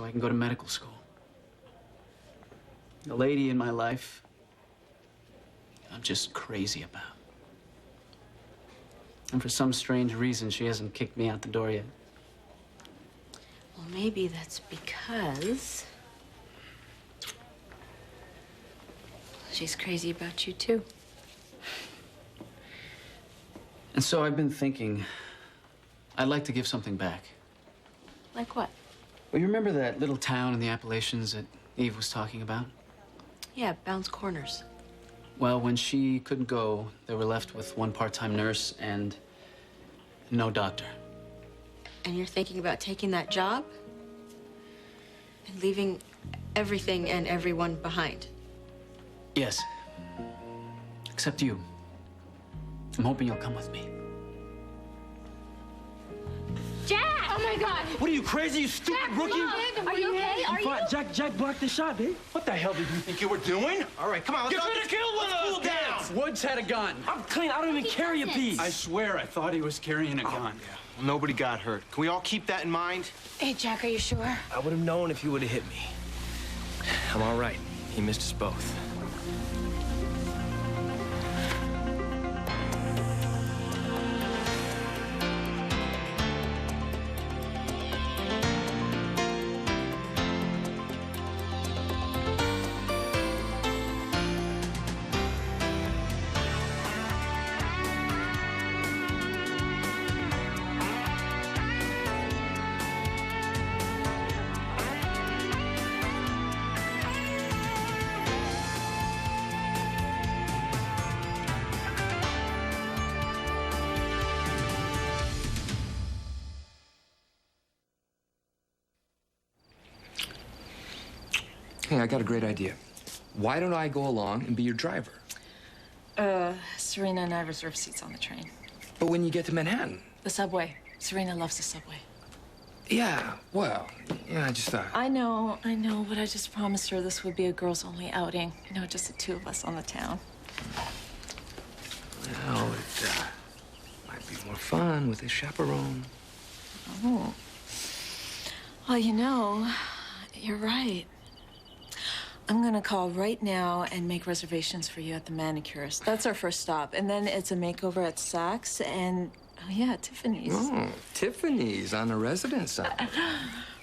I can go to medical school. The lady in my life, I'm just crazy about. And for some strange reason, she hasn't kicked me out the door yet. Well, maybe that's because she's crazy about you, too. And so I've been thinking, I'd like to give something back. Like what? Well, you remember that little town in the Appalachians that Eve was talking about? Yeah, Bounce Corners. Well, when she couldn't go, they were left with one part-time nurse and no doctor. And you're thinking about taking that job? And leaving everything and everyone behind? Yes. Except you. I'm hoping you'll come with me. Jack! Oh my God! What are you, crazy, you stupid Jack, rookie? Are you okay? Are you? Jack blocked the shot, babe. What the hell did you think you were doing? All right, come on, let's You're gonna kill one of us! Cool down! Woods had a gun. I'm clean. I don't even carry a piece. I swear I thought he was carrying a gun. Yeah. Well, nobody got hurt. Can we all keep that in mind? Hey, Jack, are you sure? I would have known if you would have hit me. I'm all right. He missed us both. Hey, I got a great idea. Why don't I go along and be your driver? Serena and I reserve seats on the train. But when you get to Manhattan? The subway. Serena loves the subway. Yeah, well, yeah, I just thought. I know, but I just promised her this would be a girls-only outing. You know, just the two of us on the town. Well, it might be more fun with a chaperone. Oh. Well, you know, you're right. I'm gonna call right now and make reservations for you at the manicurist. That's our first stop. And then it's a makeover at Saks and, oh yeah, Tiffany's. Oh, Tiffany's on the residence side.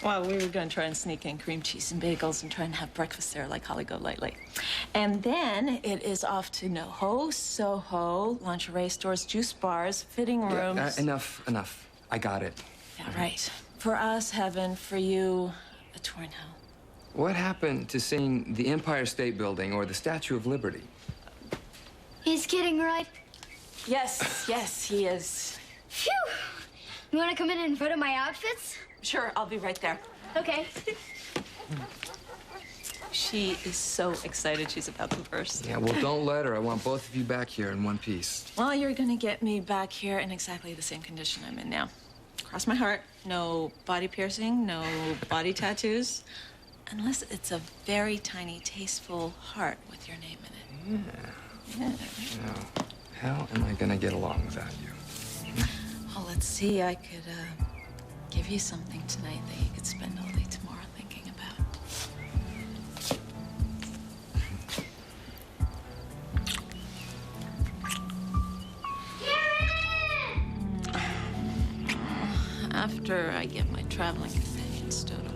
Well, we were gonna try and sneak in cream cheese and bagels and try and have breakfast there like Holly Golightly. And then it is off to NoHo, Soho, lingerie stores, juice bars, fitting rooms. Yeah, enough. I got it. Yeah, right. For us, heaven. For you, a tour in hell. What happened to seeing the Empire State Building or the Statue of Liberty? He's kidding, right? Yes, he is. Phew! You want to come in and photo my outfits? Sure, I'll be right there. Okay. She is so excited she's about to burst. Yeah, well, don't let her. I want both of you back here in one piece. Well, you're gonna get me back here in exactly the same condition I'm in now. Cross my heart, no body piercing, no body tattoos. Unless it's a very tiny, tasteful heart with your name in it. Yeah. Now, how am I gonna get along without you? Well, let's see. I could give you something tonight that you could spend all day tomorrow thinking about. After I get my traveling companion stowed away.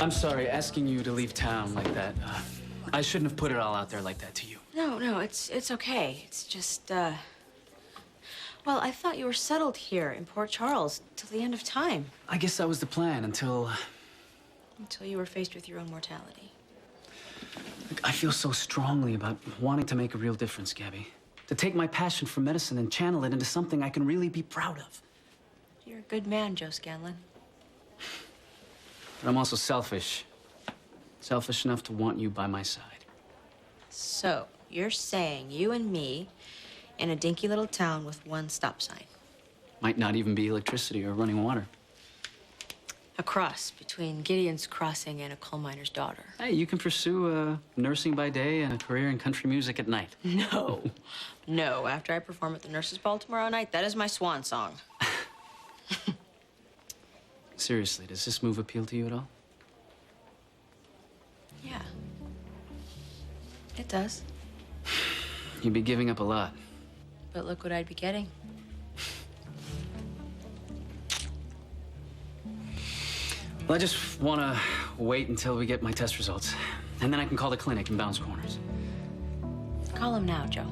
I'm sorry, asking you to leave town like that. I shouldn't have put it all out there like that to you. No, it's okay. It's just, well, I thought you were settled here in Port Charles till the end of time. I guess that was the plan until Until you were faced with your own mortality. I feel so strongly about wanting to make a real difference, Gabby. To take my passion for medicine and channel it into something I can really be proud of. You're a good man, Joe Scanlon. But I'm also selfish. Selfish enough to want you by my side. So, you're saying you and me in a dinky little town with one stop sign. Might not even be electricity or running water. A cross between Gideon's Crossing and a coal miner's daughter. Hey, you can pursue nursing by day and a career in country music at night. No. After I perform at the Nurses' Ball tomorrow night, that is my swan song. seriously, does this move appeal to you at all? Yeah. It does. You'd be giving up a lot. But look what I'd be getting. Well, I just want to wait until we get my test results. And then I can call the clinic and bounce corners. Call him now, Joe.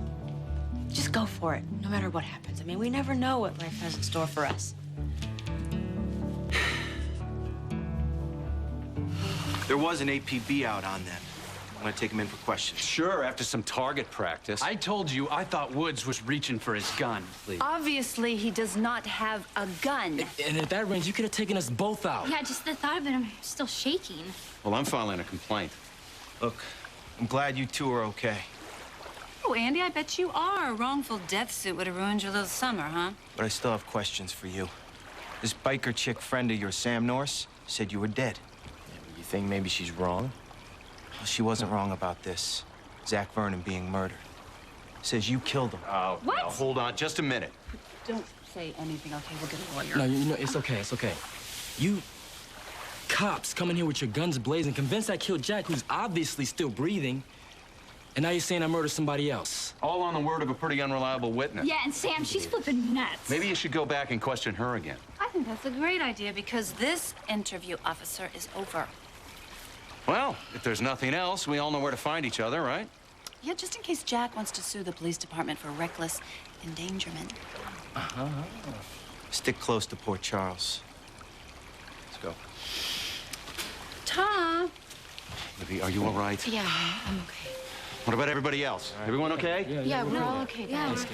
Just go for it, no matter what happens. I mean, we never know what life has in store for us. There was an APB out on them. I'm gonna take him in for questions. Sure, after some target practice. I told you I thought Woods was reaching for his gun. Please. Obviously, he does not have a gun. And at that range, you could have taken us both out. Yeah, just the thought of it, I'm still shaking. Well, I'm filing a complaint. Look, I'm glad you two are okay. Oh, Andy, I bet you are. A wrongful death suit would have ruined your little summer, huh? But I still have questions for you. This biker chick friend of yours, Sam Norse, said you were dead. You think maybe she's wrong? Well, she wasn't wrong about this. Zach Vernon being murdered. Says you killed him. Oh, What? now, hold on just a minute. Don't say anything, okay? We'll get a lawyer. No, you know, it's okay, it's okay. You cops come in here with your guns blazing, convinced I killed Jack, who's obviously still breathing, and now you're saying I murdered somebody else. All on the word of a pretty unreliable witness. Yeah, and Sam, she's flipping nuts. Maybe you should go back and question her again. I think that's a great idea because this interview, officer, is over. Well, if there's nothing else, we all know where to find each other, right? Yeah, just in case Jack wants to sue the police department for reckless endangerment. Stick close to Port Charles. Let's go. Tom! Libby, are you all right? Yeah, I'm okay. What about everybody else? Everyone okay? Yeah, we're all okay, guys.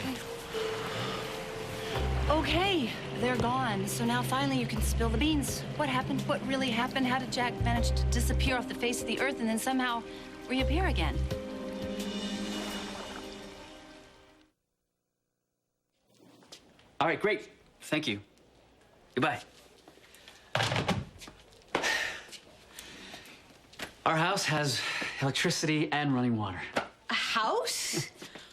Okay, they're gone. So now finally you can spill the beans. What happened? What really happened? How did Jack manage to disappear off the face of the earth and then somehow reappear again? All right, great. Thank you. Goodbye. Our house has electricity and running water. A house?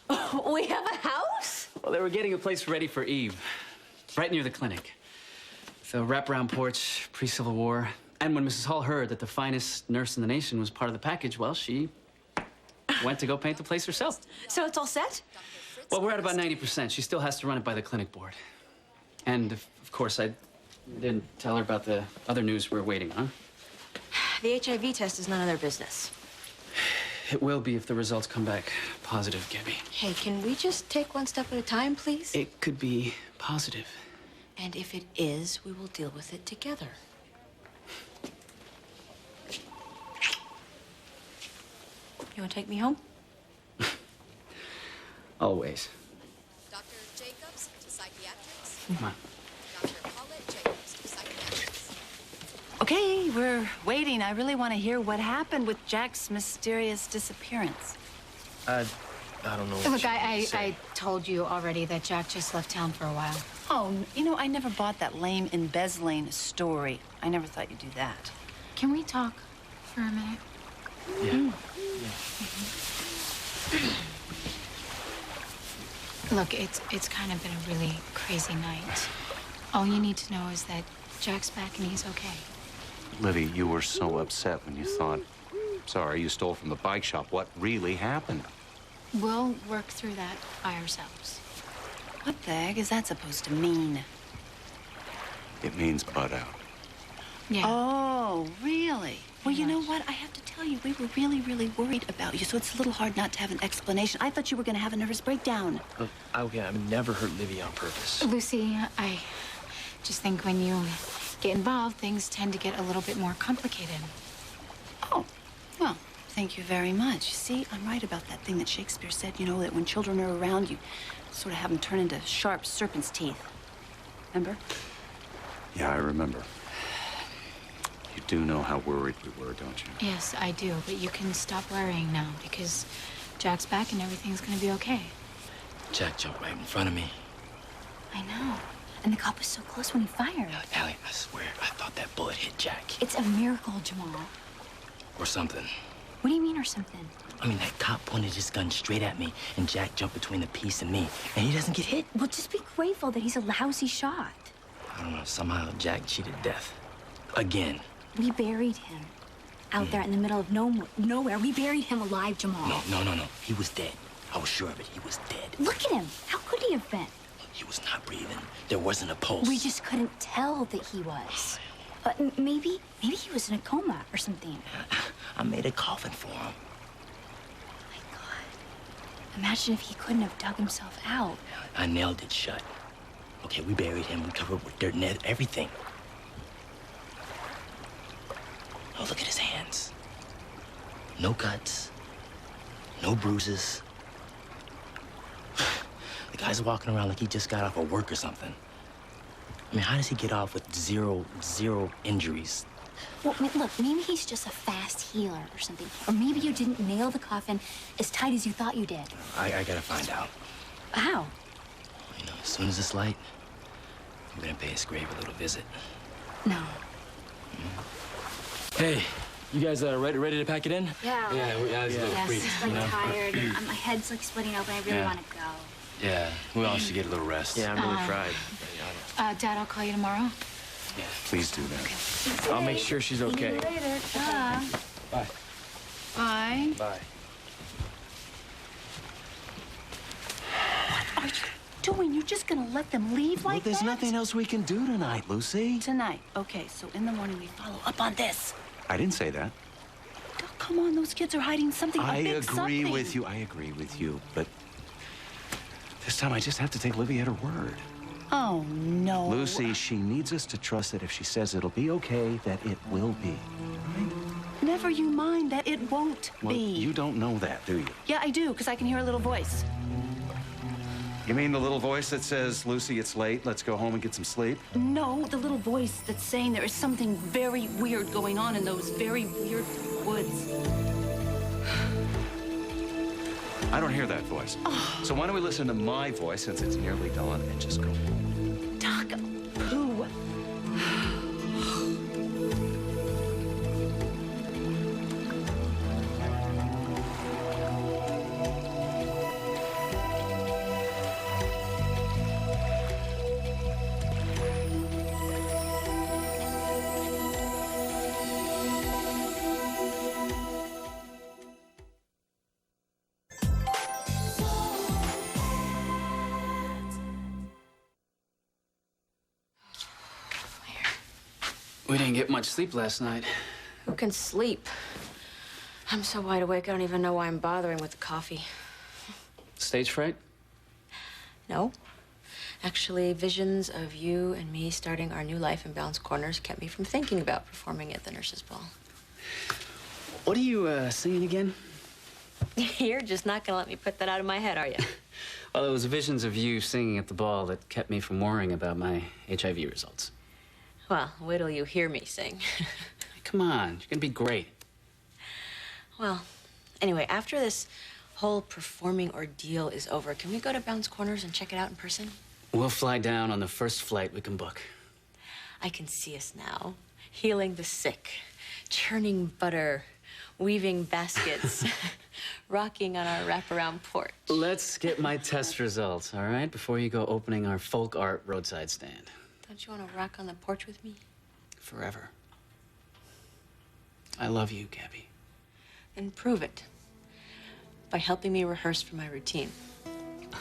We have a house? Well, they were getting a place ready for Eve, right near the clinic. With a wraparound porch, pre-Civil War. And when Mrs. Hall heard that the finest nurse in the nation was part of the package, well, she went to go paint the place herself. So it's all set? Well, we're at about 90%. She still has to run it by the clinic board. And, of course, I didn't tell her about the other news we're waiting on. The HIV test is none of their business. It will be if the results come back positive, Gabby. Hey, can we just take one step at a time, please? It could be positive. And if it is, we will deal with it together. You want to take me home? Always. Dr. Jacobs to psychiatrics. Come on. Dr. Paulette Jacobs to psychiatrics. Okay, we're waiting. I really want to hear what happened with Jack's mysterious disappearance. I don't know what Look, you I say. told you already that Jack just left town for a while. Oh, you know, I never bought that lame embezzling story. I never thought you'd do that. Can we talk for a minute? Look, it's kind of been a really crazy night. All you need to know is that Jack's back and he's okay. Libby, you were so upset when you thought, sorry, you stole from the bike shop. What really happened? We'll work through that by ourselves. What the heck is that supposed to mean? It means butt out. Yeah. Oh, really? Well, you know what? I have to tell you, we were really, really worried about you, so it's a little hard not to have an explanation. I thought you were going to have a nervous breakdown. Look, I've never hurt Livy on purpose. Lucy, I just think when you get involved, things tend to get a little bit more complicated. Oh, well, thank you very much. You see, I'm right about that thing that Shakespeare said, you know, that when children are around, you sort of have them turn into sharp serpent's teeth. Remember? Yeah, I remember. You do know how worried we were, don't you? Yes, I do, but you can stop worrying now because Jack's back and everything's gonna be okay. Jack jumped right in front of me. I know. And the cop was so close when he fired. Allie, I swear, I thought that bullet hit Jack. It's a miracle, Jamal. Or something. What do you mean or something? I mean, that cop pointed his gun straight at me, and Jack jumped between the piece and me, and he doesn't get hit. Well, just be grateful that he's a lousy shot. I don't know, somehow Jack cheated death. Again. We buried him out there in the middle of nowhere. We buried him alive, Jamal. No. He was dead. I was sure of it. He was dead. Look at him. How could he have been? He was not breathing. There wasn't a pulse. We just couldn't tell that he was. Maybe he was in a coma or something. I made a coffin for him. My God. Imagine if he couldn't have dug himself out. I nailed it shut. Okay, we buried him. We covered with dirt and everything. Oh, look at his hands. No cuts. No bruises. The guy's walking around like he just got off of work or something. I mean, how does he get off with zero injuries? Well, look, maybe he's just a fast healer or something. Or maybe you didn't nail the coffin as tight as you thought you did. I gotta find out. How? You know, as soon as it's light, I'm gonna pay his grave a little visit. No. Hey, you guys ready to pack it in? Yeah. Yeah, it's a little Yes, freak, just like you know? tired. And my head's like splitting open. I really Yeah. want to go. Yeah, we all should get a little rest. Yeah, I'm really fried. Dad, I'll call you tomorrow. Yeah. Please do that. I'll make sure she's okay. See you later. Bye. Bye. Bye. What are you doing? You're just gonna let them leave like There's that? nothing else we can do tonight, Lucy. Tonight. Okay, so in the morning we follow up on this. I didn't say that. Oh, come on, those kids are hiding something. I a big agree something. with you. I agree with you. But this time I just have to take Livy at her word. Oh, no. Lucy, she needs us to trust that if she says it'll be okay, that it will be. Never you mind that it won't Well, be. you don't know that, do you? Yeah, I do, because I can hear a little voice. You mean the little voice that says, Lucy, it's late, let's go home and get some sleep? No, the little voice that's saying there is something very weird going on in those very weird woods. I don't hear that voice. So why don't we listen to my voice, since it's nearly dawn, and just go home? Doc, poo. We didn't get much sleep last night. Who can sleep? I'm so wide awake, I don't even know why I'm bothering with the coffee. Stage fright? No. Actually, visions of you and me starting our new life in Bounce Corners kept me from thinking about performing at the nurses' ball. What are you singing again? You're just not gonna let me put that out of my head, are you? Well, it was visions of you singing at the ball that kept me from worrying about my HIV results. Well, wait till you hear me sing. Come on, you're gonna be great. Well, anyway, after this whole performing ordeal is over, can we go to Bounce Corners and check it out in person? We'll fly down on the first flight we can book. I can see us now, healing the sick, churning butter, weaving baskets, rocking on our wraparound porch. Let's get my test results, all right? Before you go opening our folk art roadside stand. Don't you want to rock on the porch with me? Forever. I love you, Gabby. And prove it by helping me rehearse for my routine.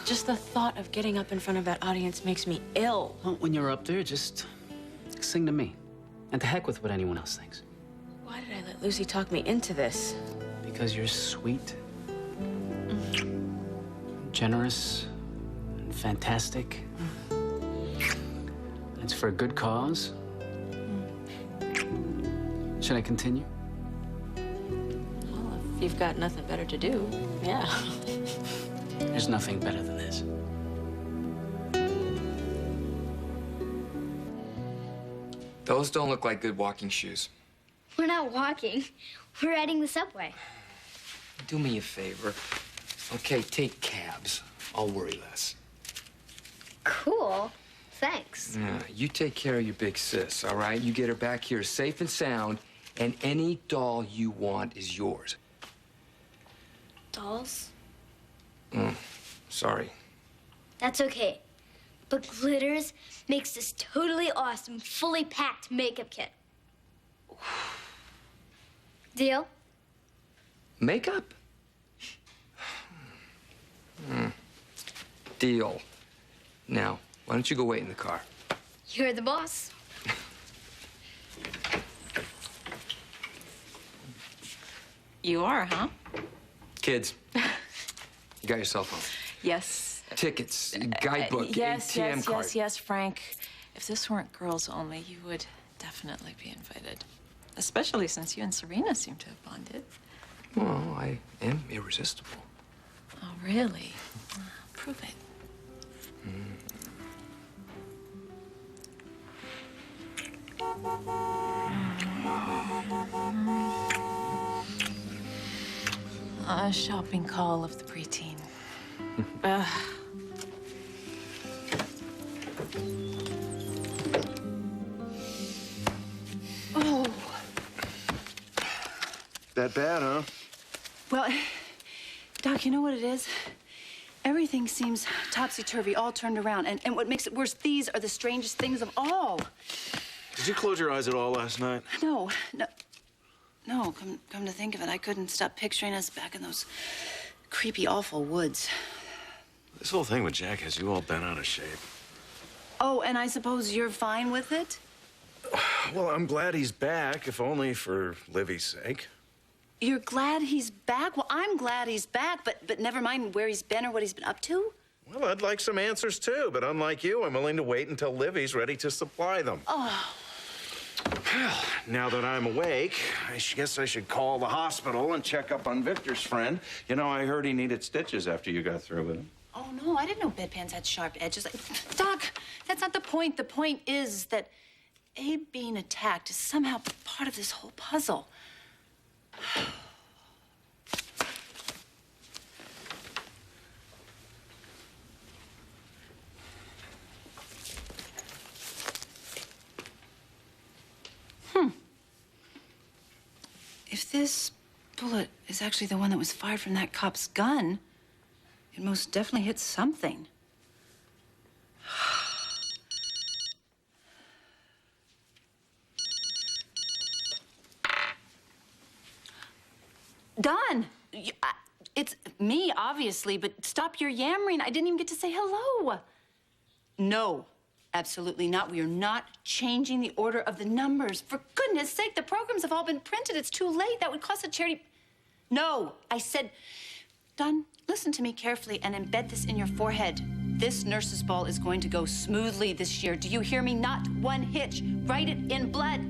Just the thought of getting up in front of that audience makes me ill. Well, when you're up there, just sing to me. And to heck with what anyone else thinks. Why did I let Lucy talk me into this? Because you're sweet, generous, and fantastic. It's for a good cause. Should I continue? Well, if you've got nothing better to do, yeah. There's nothing better than this. Those don't look like good walking shoes. We're not walking. We're riding the subway. Do me a favor. Okay, take cabs. I'll worry less. Cool. Thanks. Yeah, you take care of your big sis, all right? You get her back here safe and sound, and any doll you want is yours. Dolls? Sorry. That's okay. But Glitters makes this totally awesome, fully packed makeup kit. Deal? Makeup? Deal. Now, why don't you go wait in the car? You're the boss. You are, huh? Kids, you got your cell phone. Yes. Tickets, guidebook, Yes, ATM card. yes, Frank. If this weren't girls only, you would definitely be invited. Especially since you and Serena seem to have bonded. Well, I am irresistible. Oh, really? Prove it. A shopping call of the preteen. Oh. That bad, huh? Well, Doc, you know what it is? Everything seems topsy-turvy, all turned around. And what makes it worse, these are the strangest things of all. Did you close your eyes at all last night? No. Come to think of it, I couldn't stop picturing us back in those creepy, awful woods. This whole thing with Jack has you all bent out of shape. Oh, and I suppose you're fine with it? Well, I'm glad he's back, if only for Livy's sake. You're glad he's back? Well, I'm glad he's back, but never mind where he's been or what he's been up to. Well, I'd like some answers, too, but unlike you, I'm willing to wait until Livy's ready to supply them. Oh. Well, now that I'm awake, I guess I should call the hospital and check up on Victor's friend. You know, I heard he needed stitches after you got through with him. Oh, no, I didn't know bedpans had sharp edges. Doc, that's not the point. The point is that Abe being attacked is somehow part of this whole puzzle. If this bullet is actually the one that was fired from that cop's gun, it most definitely hit something. Don! It's me, obviously, but stop your yammering. I didn't even get to say hello. No, absolutely not. We are not changing the order of the numbers. For goodness sake, the programs have all been printed. It's too late. That would cost a charity. No, I said, Don, listen to me carefully and embed this in your forehead. This nurse's ball is going to go smoothly this year. Do you hear me? Not one hitch. Write it in blood.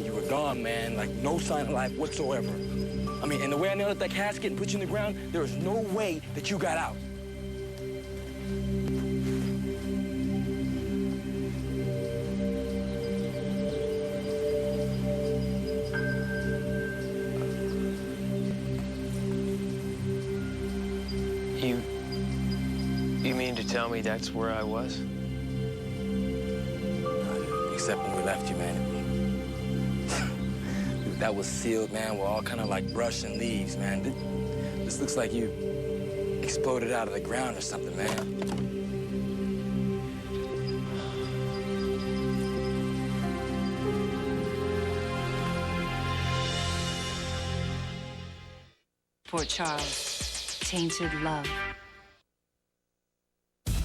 You were gone, man. Like, no sign of life whatsoever. I mean, and the way I nailed that casket and put you in the ground, there is no way that you got out. You mean to tell me that's where I was? Except when we left you, man. That was sealed, man, with all kind of like brush and leaves, man. This looks like you exploded out of the ground or something, man. Port Charles, Tainted Love.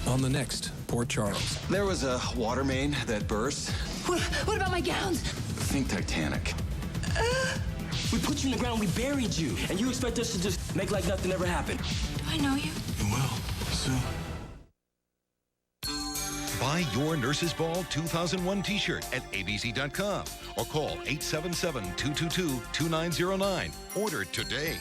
On the next Port Charles. There was a water main that burst. What about my gowns? Think Titanic. We put you in the ground, we buried you, and you expect us to just make like nothing ever happened. Do I know you? You will, soon. Buy your Nurses Ball 2001 t-shirt at abc.com or call 877-222-2909. Order today.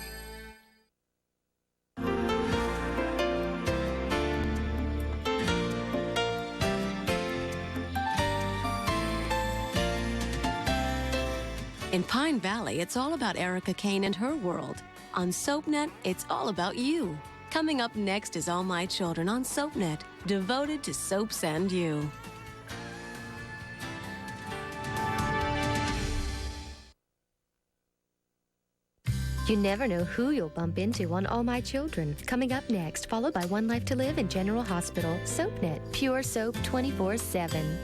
In Pine Valley, it's all about Erica Kane and her world. On SoapNet, it's all about you. Coming up next is All My Children on SoapNet, devoted to soaps and you. You never know who you'll bump into on All My Children. Coming up next, followed by One Life to Live in General Hospital. SoapNet, pure soap 24/7.